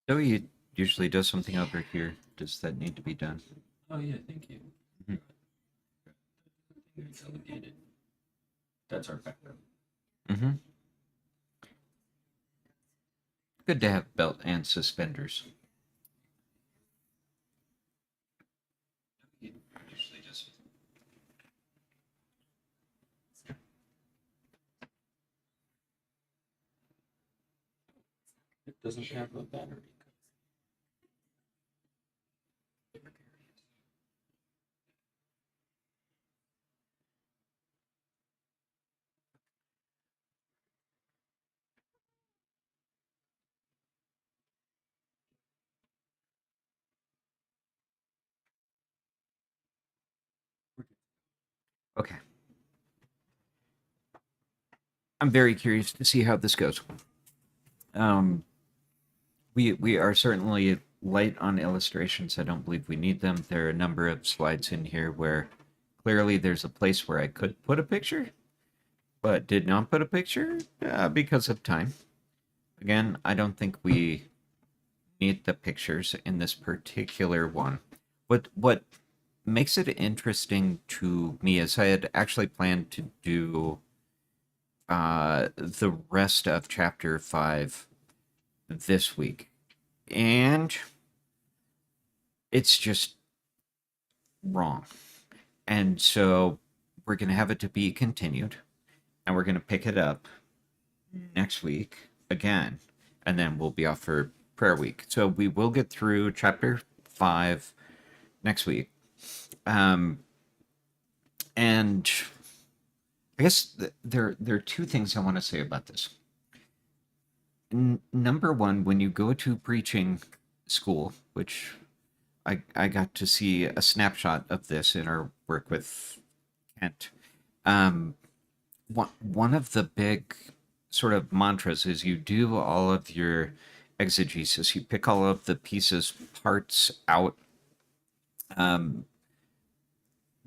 Zoe usually does something over here. Does that need to be done? Oh yeah, thank you. Mhm. Thing I delegated. That's our background. Mm-hmm. Good to have belt and suspenders. It usually just it doesn't have a battery. Okay. I'm very curious to see how this goes. Um, we are certainly light on illustrations. I don't believe we need them. There are a number of slides in here where clearly there's a place where I could put a picture, but did not put a picture because of time. Again, I don't think we need the pictures in this particular one. What makes it interesting to me is I had actually planned to do the rest of chapter 5 this week, and it's just wrong. And so we're going to have it to be continued, and we're going to pick it up next week again, and then we'll be off for prayer week. So we will get through chapter 5 next week. Um, and I guess there are two things I want to say about this. Number one, when you go to preaching school, which I got to see a snapshot of this in our work with Kent. Um, one of the big sort of mantras is you do all of your exegesis, you pick all of the pieces, parts out, um,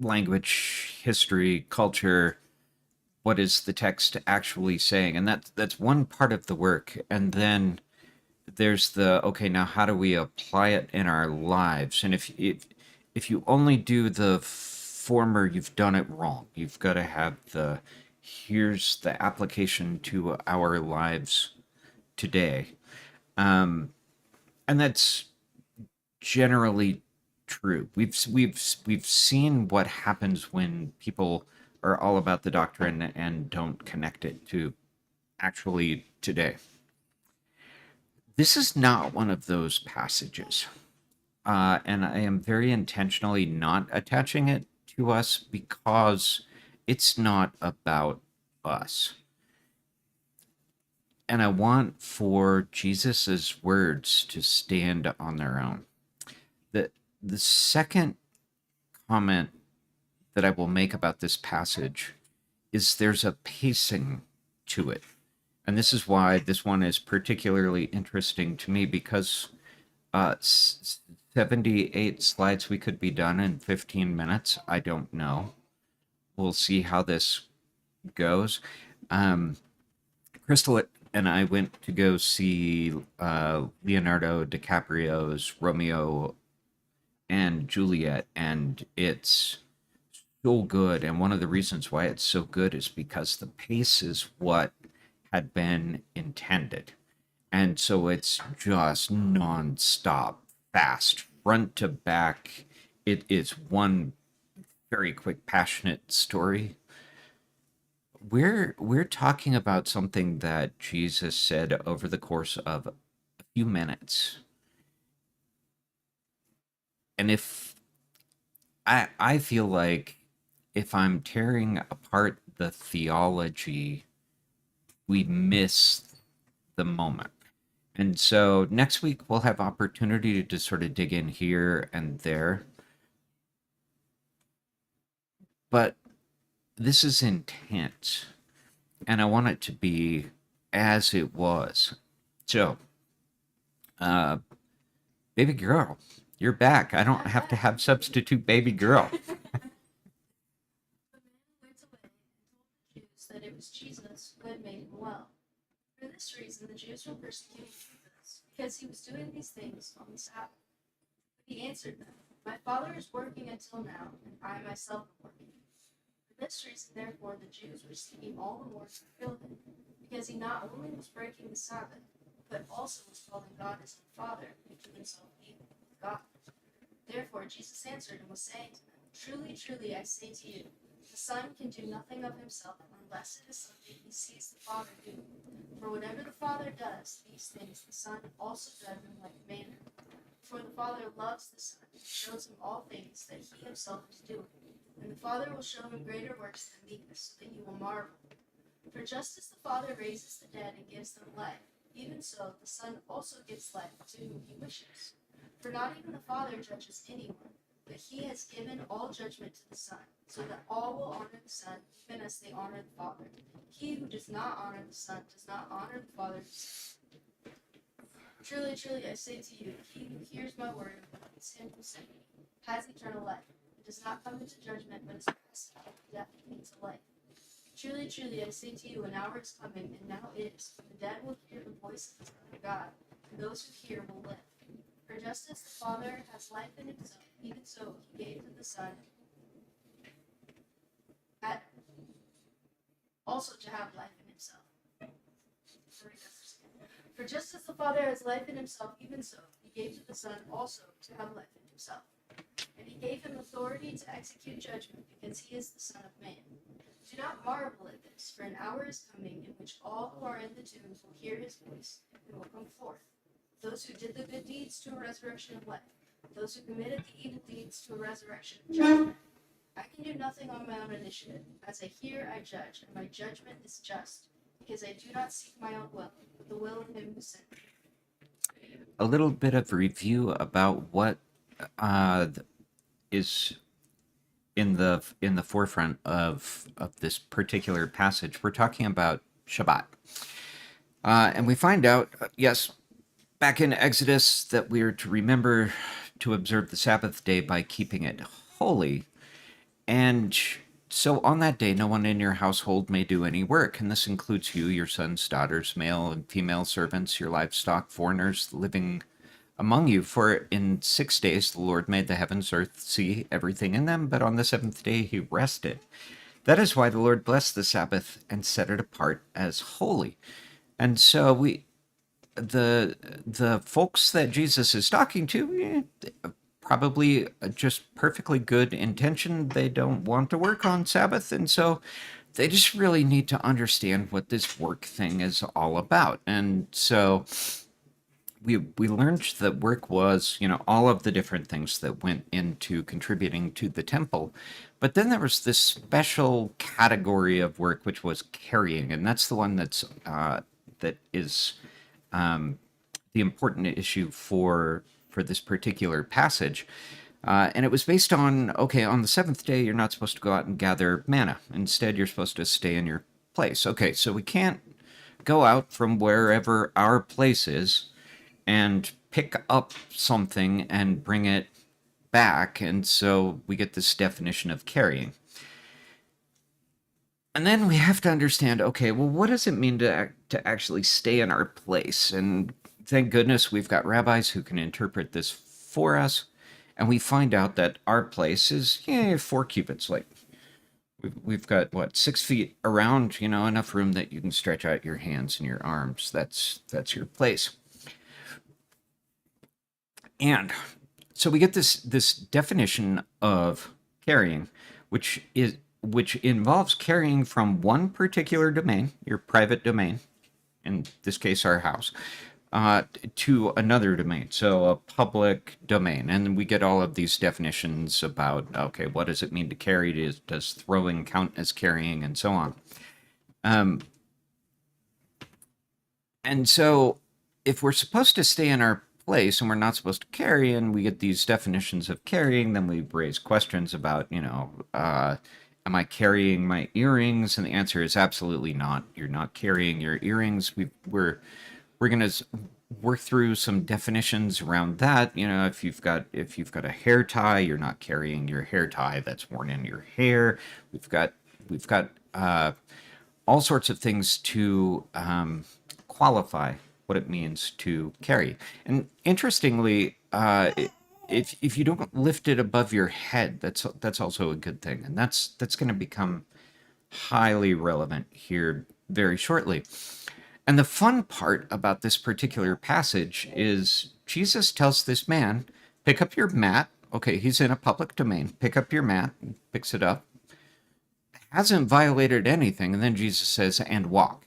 language, history, culture. What is the text actually saying? And that's one part of the work. And then there's the okay, now how do we apply it in our lives? And if you only do the former, you've done it wrong. You've got to have the here's the application to our lives today. um and that's generally true. We've seen what happens when people are all about the doctrine and don't connect it to actually today. This is not one of those passages. And I am very intentionally not attaching it to us because it's not about us. And I want for Jesus's words to stand on their own. The the second comment that I will make about this passage is there's a pacing to it. And this is why this one is particularly interesting to me because 78 slides we could be done in 15 minutes. I don't know. We'll see how this goes. Um, Crystal and I went to go see Leonardo DiCaprio's Romeo and Juliet, and it's so good. And one of the reasons why it's so good is because the pace is what had been intended. And so it's just nonstop, fast, front to back. It is one very quick, passionate story. We're talking about something that Jesus said over the course of a few minutes. And if I feel like if I'm tearing apart the theology, we miss the moment. And so next week we'll have opportunity to sort of dig in here and there. But this is intense, and I want it to be as it was. So, uh, baby girl, you're back. I don't have to have substitute baby girl. The man went away and told the Jews that it was Jesus who had made him well. For this reason, the Jews were persecuting Jesus because he was doing these things on the Sabbath. But he answered them, My Father is working until now, and I myself am working. For this reason, therefore, the Jews were seeking all the more to kill him, because he not only was breaking the Sabbath, but also was calling God his own Father, making himself equal with God. Therefore Jesus answered and was saying to them, Truly, truly, I say to you, the Son can do nothing of himself unless it is something he sees the Father do. For whatever the Father does, these things the Son also does in like manner. For the Father loves the Son, and shows him all things that he himself is doing. And the Father will show him greater works than these, so that you will marvel. For just as the Father raises the dead and gives them life, even so the Son also gives life to whom he wishes. For not even the Father judges anyone, but he has given all judgment to the Son, so that all will honor the Son, even as they honor the Father. He who does not honor the Son does not honor the Father who sent him. Truly, truly, I say to you, he who hears my word and believes him who sent me has eternal life. It does not come into judgment, but is passed out of death into life. Truly, truly, I say to you, an hour is coming, and now is, when the dead will hear the voice of the Son of God, and those who hear will live. For just as the Father has life in himself, even so he gave to the Son also to have life in himself. For just as the Father has life in himself, even so he gave to the Son also to have life in himself. And he gave him authority to execute judgment, because he is the Son of Man. Do not marvel at this, for an hour is coming in which all who are in the tombs will hear his voice and will come forth. Those who did the good deeds to a resurrection of life, those who committed the evil deeds to a resurrection of judgment. I can do nothing on my own initiative. As I hear, I judge, and my judgment is just, because I do not seek my own will, but the will of him who sent me. A little bit of review about what is in the forefront of this particular passage. We're talking about Shabbat, and we find out, yes, back in Exodus, that we are to remember to observe the Sabbath day by keeping it holy. And so on that day, no one in your household may do any work, and this includes you, your sons, daughters, male and female servants, your livestock, foreigners living among you. For in 6 days the Lord made the heavens, earth, sea, everything in them, but on the seventh day he rested. That is why the Lord blessed the Sabbath and set it apart as holy. And so the folks that Jesus is talking to, probably just perfectly good intention. They don't want to work on Sabbath, and so they just really need to understand what this work thing is all about. And so we learned that work was, all of the different things that went into contributing to the temple. But then there was this special category of work, which was carrying, and that's the one that is the important issue for this particular passage. And it was based on, on the seventh day, you're not supposed to go out and gather manna. Instead, you're supposed to stay in your place. Okay, so we can't go out from wherever our place is and pick up something and bring it back. And so we get this definition of carrying. And then we have to understand, what does it mean to actually stay in our place? And thank goodness we've got rabbis who can interpret this for us. And we find out that our place is 4 cubits. Like we've got 6 feet around, enough room that you can stretch out your hands and your arms. That's your place. And so we get this definition of carrying, which involves carrying from one particular domain, your private domain, in this case our house, to another domain, so a public domain. And we get all of these definitions about, what does it mean to carry? Does throwing count as carrying, and so on. And so if we're supposed to stay in our place and we're not supposed to carry, and we get these definitions of carrying, then we raise questions about, am I carrying my earrings? And the answer is absolutely not. You're not carrying your earrings. We're going to work through some definitions around that. If you've got a hair tie, you're not carrying your hair tie that's worn in your hair. We've got all sorts of things to qualify what it means to carry. And interestingly, if you don't lift it above your head, that's also a good thing, and that's going to become highly relevant here very shortly. And the fun part about this particular passage is Jesus tells this man, pick up your mat. Okay, he's in a public domain. Pick up your mat, picks it up, hasn't violated anything. And then Jesus says, and walk.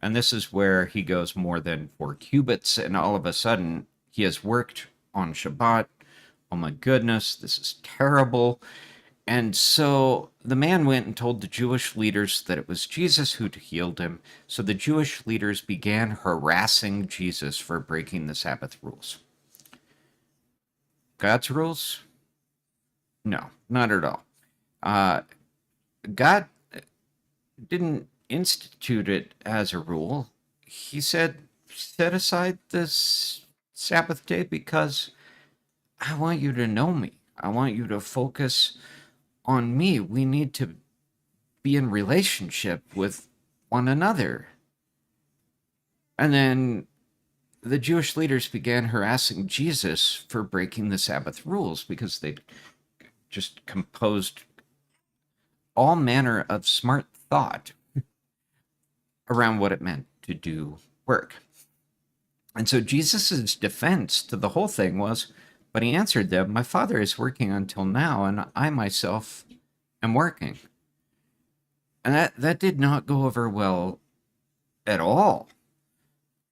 And this is where he goes more than 4 cubits, and all of a sudden he has worked on Shabbat. Oh my goodness, this is terrible. And so the man went and told the Jewish leaders that it was Jesus who'd healed him. So the Jewish leaders began harassing Jesus for breaking the Sabbath rules. God's rules? No, not at all. God didn't institute it as a rule. He said, set aside this Sabbath day because I want you to know me. I want you to focus on me. We need to be in relationship with one another. And then the Jewish leaders began harassing Jesus for breaking the Sabbath rules because they just composed all manner of smart thought around what it meant to do work. And so Jesus's defense to the whole thing was, but he answered them, my Father is working until now, and I myself am working. And that did not go over well at all.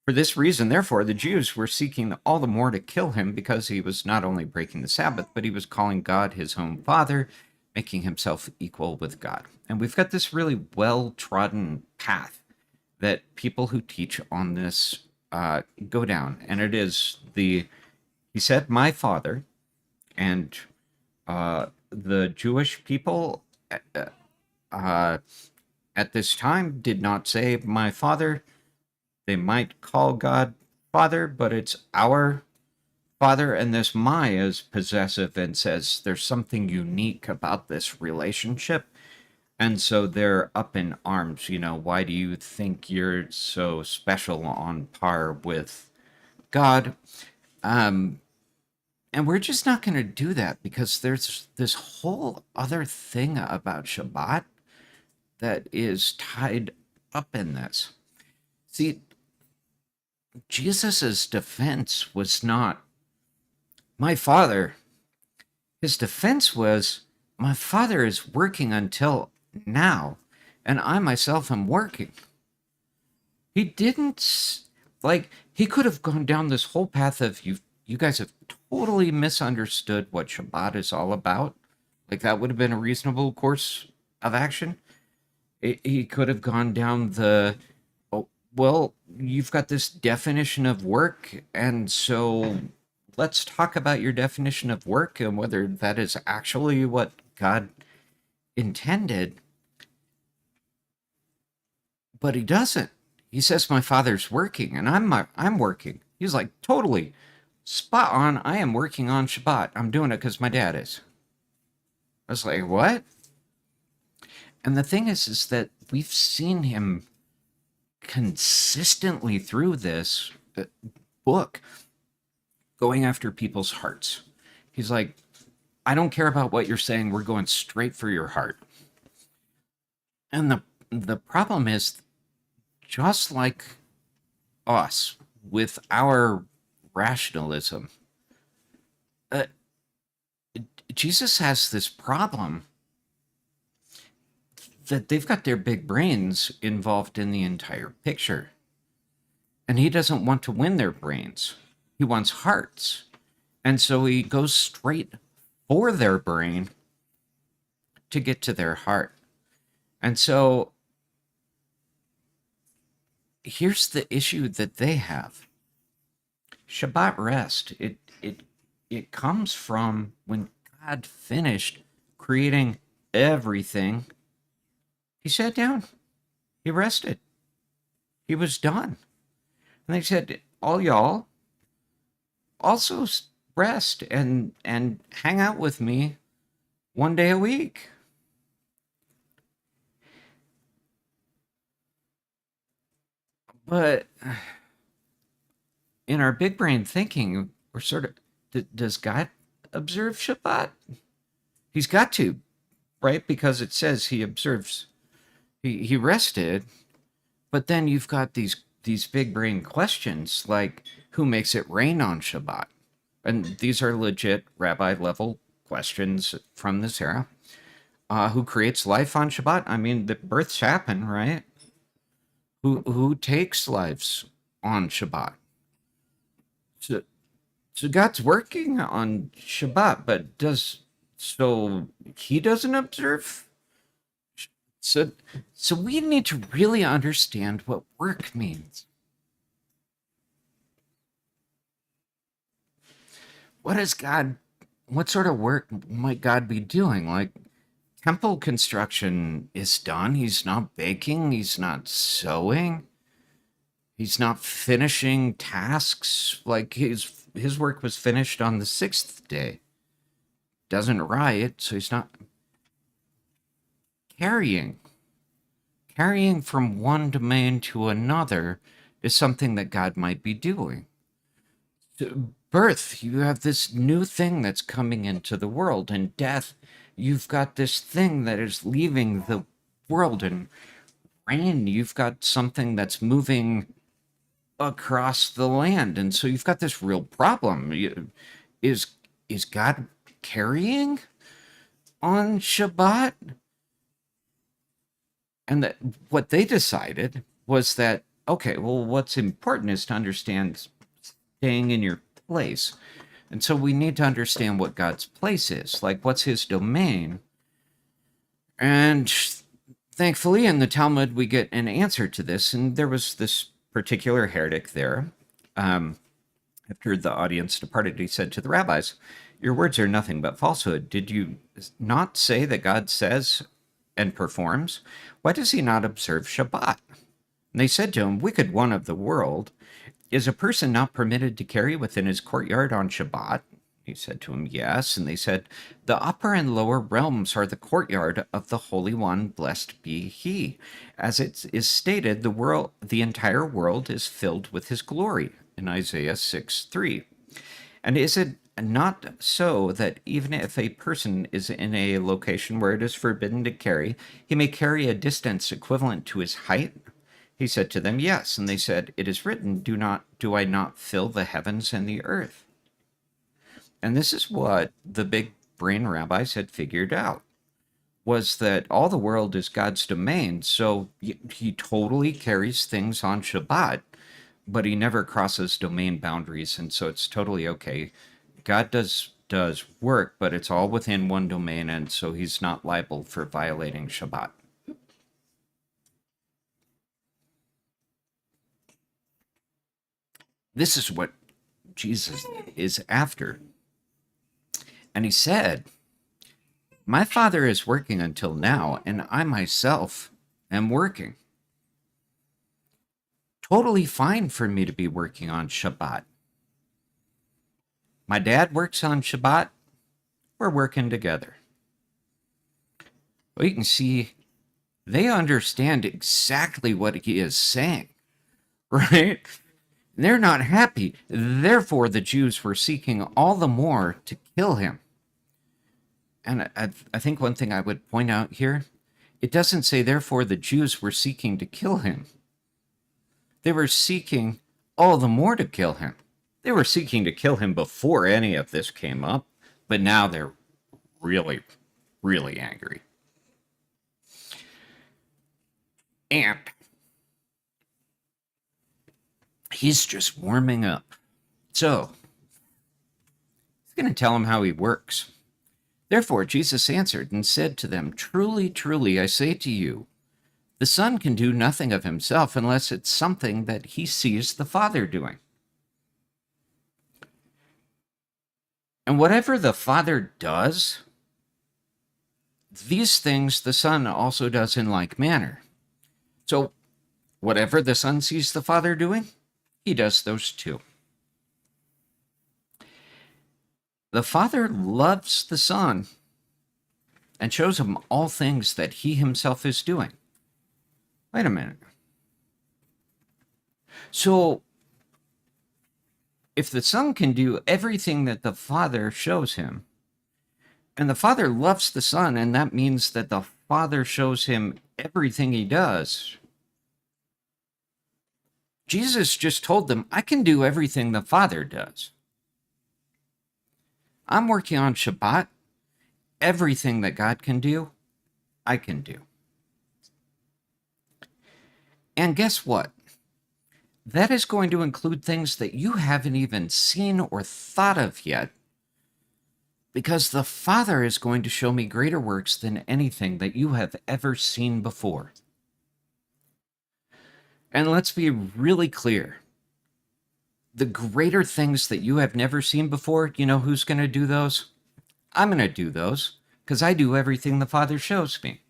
For this reason, therefore, the Jews were seeking all the more to kill him because he was not only breaking the Sabbath, but he was calling God his own Father, making himself equal with God. And we've got this really well-trodden path that people who teach on this go down. And it is he said, my Father, and the Jewish people at this time did not say, my Father. They might call God Father, but it's our Father, and this my is possessive and says there's something unique about this relationship. And so they're up in arms. Why do you think you're so special on par with God? And we're just not going to do that because there's this whole other thing about Shabbat that is tied up in this. See, Jesus's defense was not, my Father. His defense was, my Father is working until now, and I myself am working. He didn't, he could have gone down this whole path of, you guys have totally misunderstood what Shabbat is all about. That would have been a reasonable course of action. He could have gone down the, well, you've got this definition of work, and so let's talk about your definition of work and whether that is actually what God intended. But he doesn't. He says, my Father's working, and I'm working. He's like, totally spot on. I am working on Shabbat. I'm doing it because my dad is. I was like, what? And the thing is that we've seen him consistently through this book going after people's hearts. He's like, I don't care about what you're saying. We're going straight for your heart. And the problem is, just like us with our rationalism, Jesus has this problem that they've got their big brains involved in the entire picture. And he doesn't want to win their brains. He wants hearts. And so he goes straight for their brain to get to their heart. And so here's the issue that they have. Shabbat rest, it comes from when God finished creating everything. He sat down. He rested. He was done. And they said, all y'all also rest and hang out with me one day a week. But in our big brain thinking, we're sort of, does God observe Shabbat? He's got to, right? Because it says he observes, he rested. But then you've got these big brain questions like who makes it rain on Shabbat? And these are legit rabbi level questions from this era. Who creates life on Shabbat? I mean, the births happen, right? Who takes lives on Shabbat? So God's working on Shabbat, but he doesn't observe? So we need to really understand what work means. What sort of work might God be doing? Like, temple construction is done. He's not baking. He's not sewing. He's not finishing tasks. Like, his work was finished on the sixth day. Doesn't riot, so he's not carrying. Carrying from one domain to another is something that God might be doing. Birth, you have this new thing that's coming into the world, and death, you've got this thing that is leaving the world, and rain, you've got something that's moving across the land, and so you've got this real problem. Is God carrying on Shabbat? And what they decided was that, okay, well, what's important is to understand staying in your place. And so we need to understand what God's place is, like what's his domain. And thankfully, in the Talmud, we get an answer to this. And there was this particular heretic there. After the audience departed, he said to the rabbis, "Your words are nothing but falsehood. Did you not say that God says and performs? Why does he not observe Shabbat?" And they said to him, "Wicked one of the world, is a person not permitted to carry within his courtyard on Shabbat?" He said to him, "Yes." And they said, "The upper and lower realms are the courtyard of the Holy One, blessed be he. As it is stated, the entire world is filled with his glory," in Isaiah 6:3. "And is it not so that even if a person is in a location where it is forbidden to carry, he may carry a distance equivalent to his height?" He said to them, "Yes." And they said, "It is written, do I not fill the heavens and the earth?" And this is what the big brain rabbis had figured out, was that all the world is God's domain. So he totally carries things on Shabbat, but he never crosses domain boundaries. And so it's totally okay. God does work, but it's all within one domain. And so he's not liable for violating Shabbat. This is what Jesus is after. And he said, "My Father is working until now, and I myself am working." Totally fine for me to be working on Shabbat. My dad works on Shabbat. We're working together. Well, you can see they understand exactly what he is saying, right? They're not happy. Therefore, the Jews were seeking all the more to kill him. And I think one thing I would point out here, it doesn't say, therefore, the Jews were seeking to kill him. They were seeking all the more to kill him. They were seeking to kill him before any of this came up, but now they're really, really angry. And he's just warming up. So, he's going to tell him how he works. Therefore, Jesus answered and said to them, "Truly, truly, I say to you, the Son can do nothing of himself unless it's something that he sees the Father doing. And whatever the Father does, these things the Son also does in like manner. So, whatever the Son sees the Father doing, he does those too. The Father loves the Son and shows him all things that he himself is doing." Wait a minute. So, If the Son can do everything that the Father shows him, and the Father loves the Son, and that means that the Father shows him everything he does, Jesus just told them, I can do everything the Father does. I'm working on Shabbat. Everything that God can do, I can do. And guess what? That is going to include things that you haven't even seen or thought of yet, because the Father is going to show me greater works than anything that you have ever seen before. And let's be really clear. The greater things that you have never seen before, you know who's going to do those? I'm going to do those, because I do everything the Father shows me.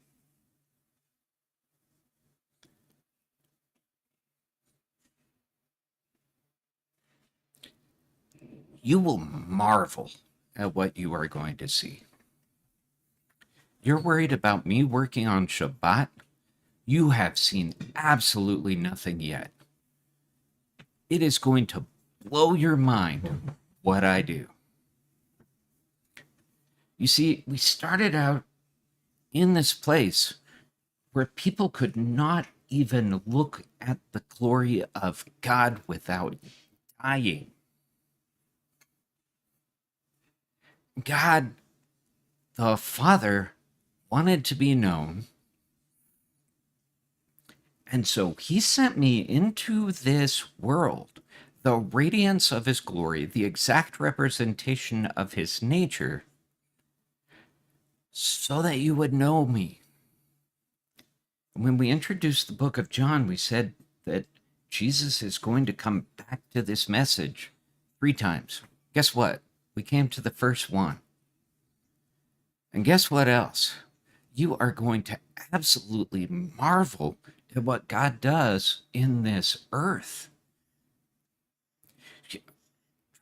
You will marvel at what you are going to see. You're worried about me working on Shabbat? You have seen absolutely nothing yet. It is going to blow your mind what I do. You see, we started out in this place where people could not even look at the glory of God without dying. God, the Father, wanted to be known. And so he sent me into this world, the radiance of his glory, the exact representation of his nature, so that you would know me. When we introduced the book of John, we said that Jesus is going to come back to this message 3 times. Guess what? We came to the first one. And guess what else? You are going to absolutely marvel at what God does in this earth.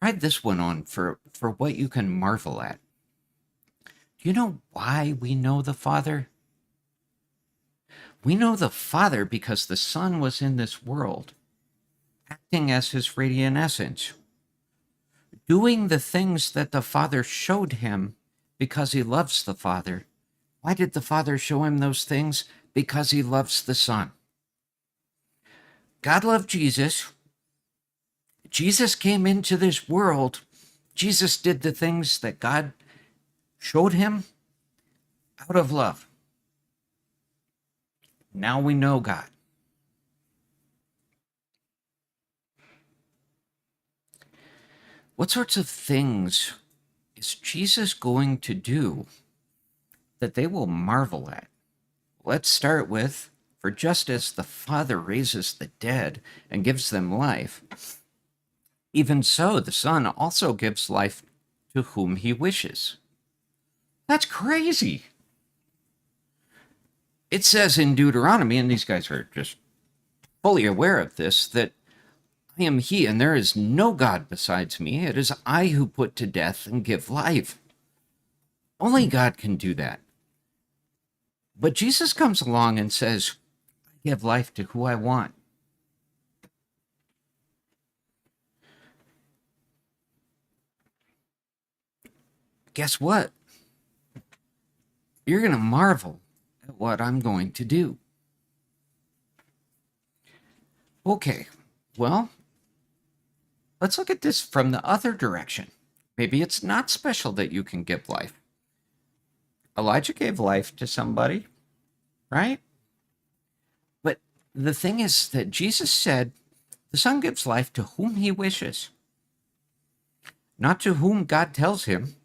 Try this one on for what you can marvel at. Do you know why we know the Father? We know the Father because the Son was in this world, acting as his radiant essence, doing the things that the Father showed him because he loves the Father. Why did the Father show him those things? Because he loves the Son. God loved Jesus. Jesus came into this world. Jesus did the things that God showed him out of love. Now we know God. What sorts of things is Jesus going to do that they will marvel at? Let's start with, for just as the Father raises the dead and gives them life, even so the Son also gives life to whom he wishes. That's crazy. It says in Deuteronomy, and these guys are just fully aware of this, that I am he, and there is no God besides me. It is I who put to death and give life. Only God can do that. But Jesus comes along and says, I give life to who I want. Guess what? You're going to marvel at what I'm going to do. Okay, well, let's look at this from the other direction. Maybe it's not special that you can give life. Elijah gave life to somebody, right? But the thing is that Jesus said, the Son gives life to whom he wishes. Not to whom God tells him,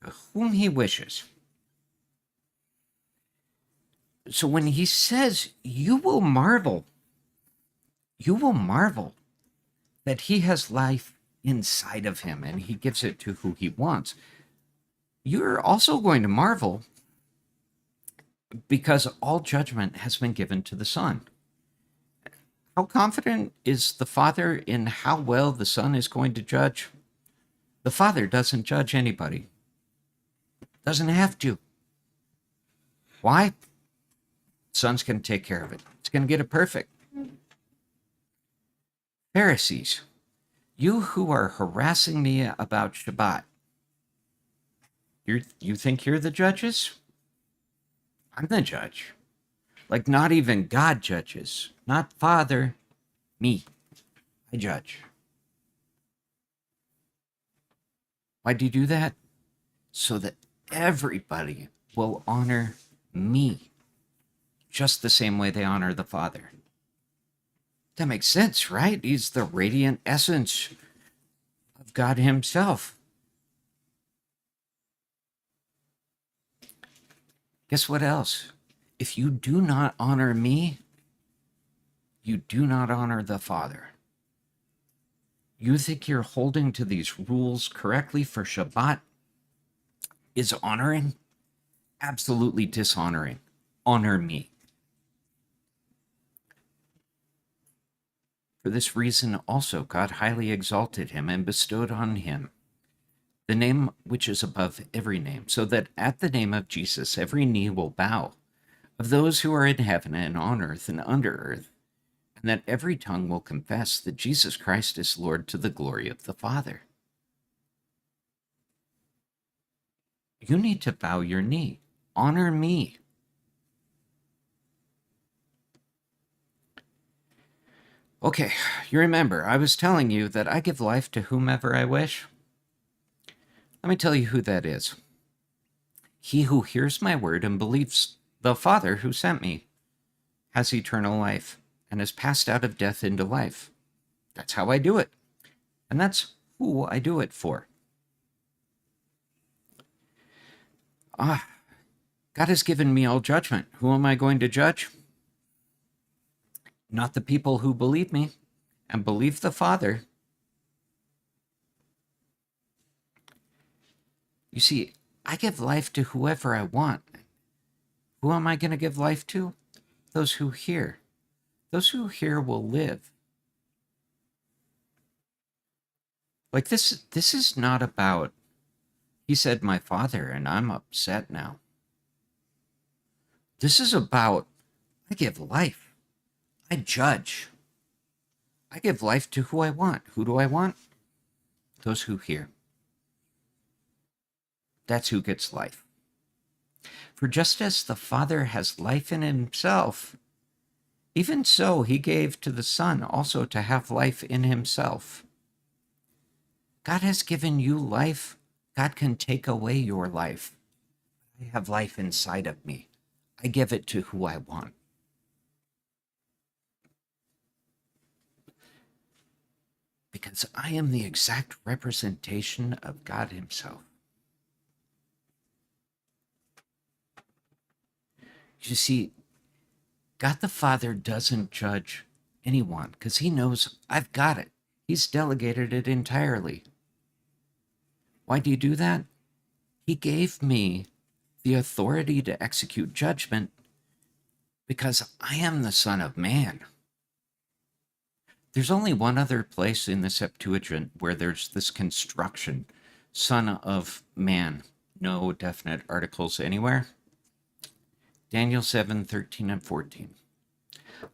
to whom he wishes. So when he says, you will marvel that he has life inside of him and he gives it to who he wants. You're also going to marvel because all judgment has been given to the Son. How confident is the Father in how well the Son is going to judge? The Father doesn't judge anybody. Doesn't have to. Why? The Son's going to take care of it. It's going to get it perfect. Pharisees, You who are harassing me about Shabbat, you think you're the judges? I'm the judge. Like, not even God judges. Not Father, me. I judge. Why do you do that? So that everybody will honor me just the same way they honor the Father. That makes sense, right? He's the radiant essence of God Himself. Guess what else? If you do not honor me, you do not honor the Father. You think you're holding to these rules correctly for Shabbat is honoring? Absolutely dishonoring. Honor me. For this reason also God highly exalted him and bestowed on him the name which is above every name, so that at the name of Jesus every knee will bow, of those who are in heaven and on earth and under earth, and that every tongue will confess that Jesus Christ is Lord to the glory of the Father. You need to bow your knee. Honor me. Okay, you remember, I was telling you that I give life to whomever I wish. Let me tell you who that is. He who hears my word and believes the Father who sent me has eternal life and has passed out of death into life. That's how I do it. And that's who I do it for. God has given me all judgment. Who am I going to judge? Not the people who believe me and believe the Father. You see, I give life to whoever I want. Who am I going to give life to? Those who hear. Those who hear will live. Like this is not about, he said my Father, and I'm upset now. This is about, I give life. I judge. I give life to who I want. Who do I want? Those who hear. That's who gets life. For just as the Father has life in himself, even so he gave to the Son also to have life in himself. God has given you life. God can take away your life. I have life inside of me. I give it to who I want. Because I am the exact representation of God Himself. You see, God the Father doesn't judge anyone because He knows I've got it. He's delegated it entirely. Why do you do that? He gave me the authority to execute judgment because I am the Son of Man. There's only one other place in the Septuagint where there's this construction, Son of Man. No definite articles anywhere. Daniel 7:13 and 14.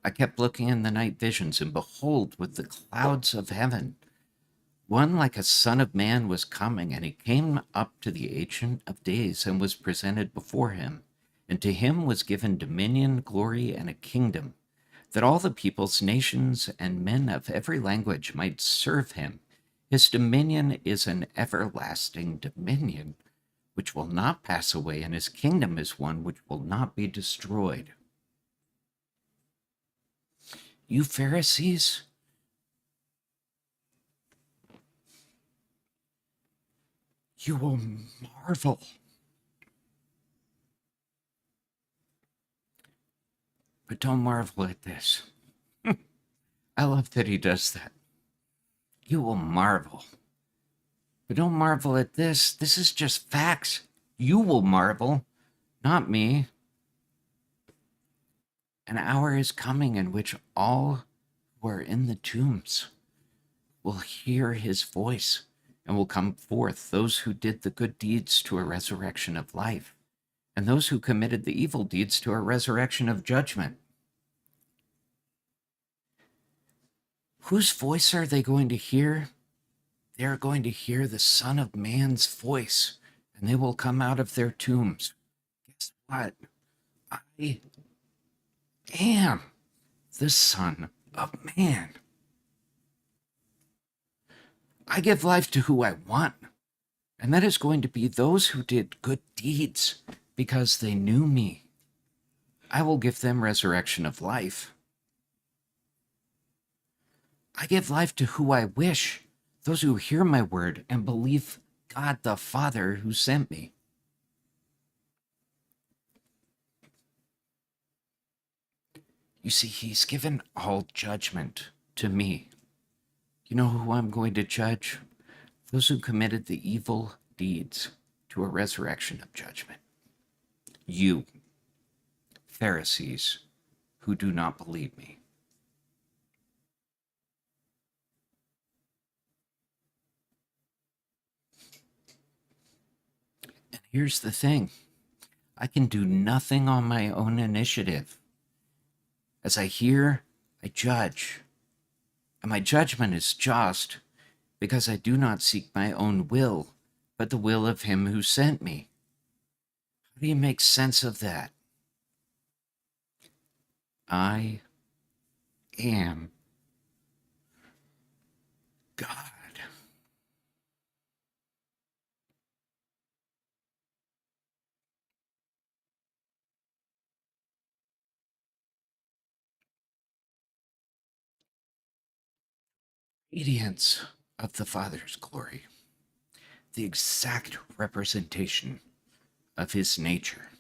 I kept looking in the night visions, and behold, with the clouds of heaven, one like a son of man was coming, and he came up to the Ancient of Days and was presented before him. And to him was given dominion, glory, and a kingdom, that all the peoples, nations, and men of every language might serve him. His dominion is an everlasting dominion, which will not pass away, and his kingdom is one which will not be destroyed. You Pharisees, you will marvel. But don't marvel at this. I love that he does that. You will marvel. But don't marvel at this. This is just facts. You will marvel, not me. An hour is coming in which all who are in the tombs will hear his voice and will come forth, those who did the good deeds to a resurrection of life, and those who committed the evil deeds to a resurrection of judgment. Whose voice are they going to hear? They are going to hear the Son of Man's voice, and they will come out of their tombs. Guess what? I am the Son of Man. I give life to who I want, and that is going to be those who did good deeds because they knew me. I will give them resurrection of life. I give life to who I wish, those who hear my word and believe God the Father who sent me. You see, he's given all judgment to me. You know who I'm going to judge? Those who committed the evil deeds to a resurrection of judgment. You, Pharisees, who do not believe me. And here's the thing. I can do nothing on my own initiative. As I hear, I judge. And my judgment is just because I do not seek my own will, but the will of him who sent me. How do you make sense of that? I am God. Radiance of the Father's glory, the exact representation of his nature.